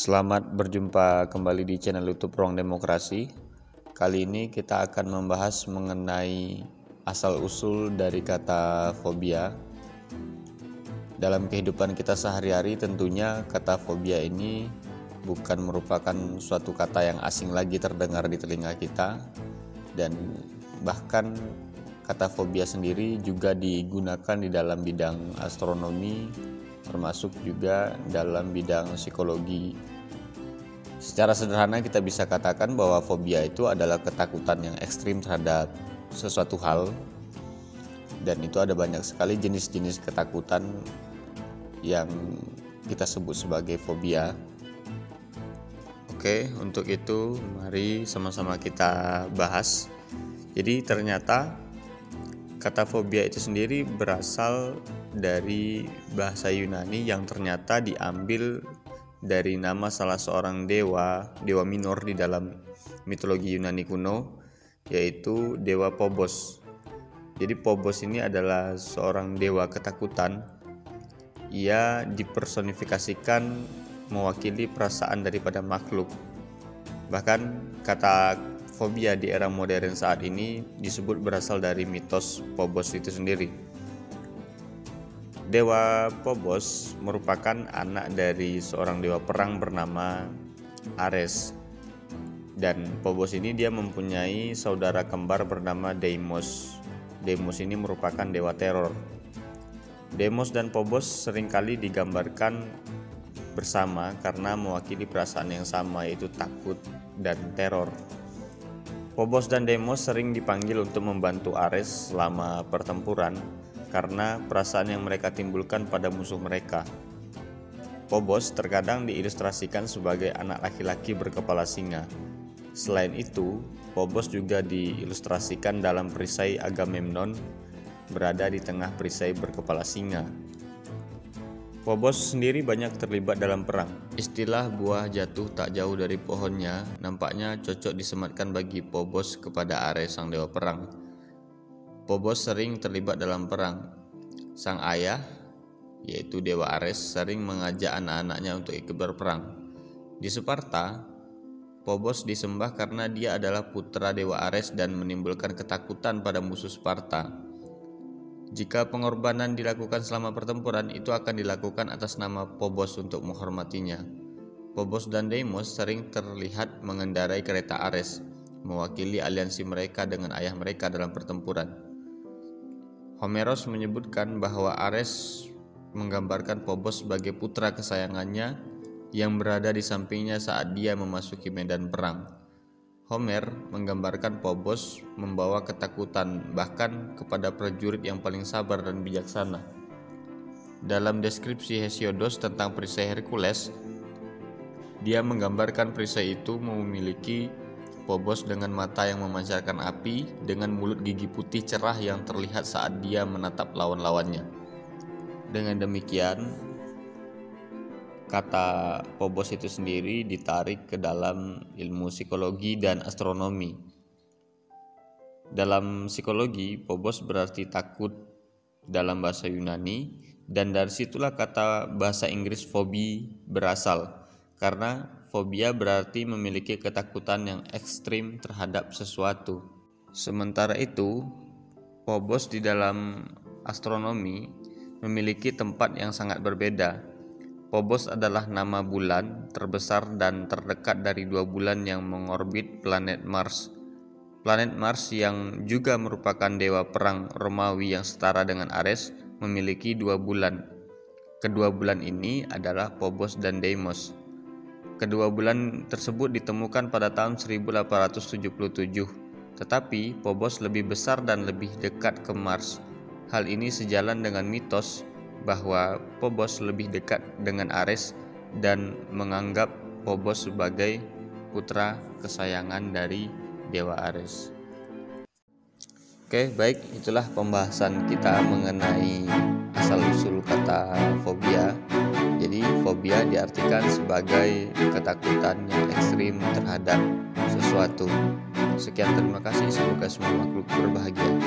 Selamat berjumpa kembali di channel YouTube Ruang Demokrasi. Kali ini kita akan membahas mengenai asal-usul dari kata fobia. Dalam kehidupan kita sehari-hari tentunya kata fobia ini bukan merupakan suatu kata yang asing lagi terdengar di telinga kita, dan bahkan kata fobia sendiri juga digunakan di dalam bidang astronomi, termasuk juga dalam bidang psikologi. Secara sederhana kita bisa katakan bahwa fobia itu adalah ketakutan yang ekstrim terhadap sesuatu hal, dan itu ada banyak sekali jenis-jenis ketakutan yang kita sebut sebagai fobia. Oke, untuk itu mari sama-sama kita bahas. Jadi ternyata kata fobia itu sendiri berasal dari bahasa Yunani yang ternyata diambil dari nama salah seorang dewa minor di dalam mitologi Yunani kuno, yaitu dewa Phobos. Jadi Phobos ini adalah seorang dewa ketakutan. Ia dipersonifikasikan mewakili perasaan daripada makhluk. Bahkan kata fobia di era modern saat ini disebut berasal dari mitos Phobos itu sendiri. Dewa Phobos merupakan anak dari seorang dewa perang bernama Ares. Dan Phobos ini dia mempunyai saudara kembar bernama Deimos. Deimos ini merupakan dewa teror. Deimos dan Phobos seringkali digambarkan bersama karena mewakili perasaan yang sama, yaitu takut dan teror. Phobos dan Deimos sering dipanggil untuk membantu Ares selama pertempuran karena perasaan yang mereka timbulkan pada musuh mereka. Phobos terkadang diilustrasikan sebagai anak laki-laki berkepala singa. Selain itu, Phobos juga diilustrasikan dalam perisai Agamemnon berada di tengah perisai berkepala singa. Phobos sendiri banyak terlibat dalam perang. Istilah buah jatuh tak jauh dari pohonnya nampaknya cocok disematkan bagi Phobos kepada Ares, sang dewa perang. Phobos sering terlibat dalam perang. Sang ayah, yaitu dewa Ares, sering mengajak anak-anaknya untuk ikut berperang. Di Sparta, Phobos disembah karena dia adalah putra dewa Ares dan menimbulkan ketakutan pada musuh Sparta. Jika pengorbanan dilakukan selama pertempuran, itu akan dilakukan atas nama Phobos untuk menghormatinya. Phobos dan Deimos sering terlihat mengendarai kereta Ares, mewakili aliansi mereka dengan ayah mereka dalam pertempuran. Homeros menyebutkan bahwa Ares menggambarkan Phobos sebagai putra kesayangannya yang berada di sampingnya saat dia memasuki medan perang. Homer menggambarkan Phobos membawa ketakutan bahkan kepada prajurit yang paling sabar dan bijaksana. Dalam deskripsi Hesiodos tentang perisai Hercules, dia menggambarkan perisai itu memiliki Phobos dengan mata yang memancarkan api dengan mulut gigi putih cerah yang terlihat saat dia menatap lawan-lawannya. Dengan demikian, kata Phobos itu sendiri ditarik ke dalam ilmu psikologi dan astronomi. Dalam psikologi, Phobos berarti takut dalam bahasa Yunani, dan dari situlah kata bahasa Inggris phobia berasal, karena fobia berarti memiliki ketakutan yang ekstrim terhadap sesuatu. Sementara itu, Phobos di dalam astronomi memiliki tempat yang sangat berbeda. Phobos adalah nama bulan terbesar dan terdekat dari dua bulan yang mengorbit planet Mars. Planet Mars yang juga merupakan dewa perang Romawi yang setara dengan Ares memiliki dua bulan. Kedua bulan ini adalah Phobos dan Deimos. Kedua bulan tersebut ditemukan pada tahun 1877, tetapi Phobos lebih besar dan lebih dekat ke Mars. Hal ini sejalan dengan mitos bahwa Phobos lebih dekat dengan Ares dan menganggap Phobos sebagai putra kesayangan dari dewa Ares. Oke, baik, itulah pembahasan kita mengenai asal-usul kata fobia. Jadi fobia diartikan sebagai ketakutan yang ekstrim terhadap sesuatu. Sekian, terima kasih, semoga semua makhluk berbahagia.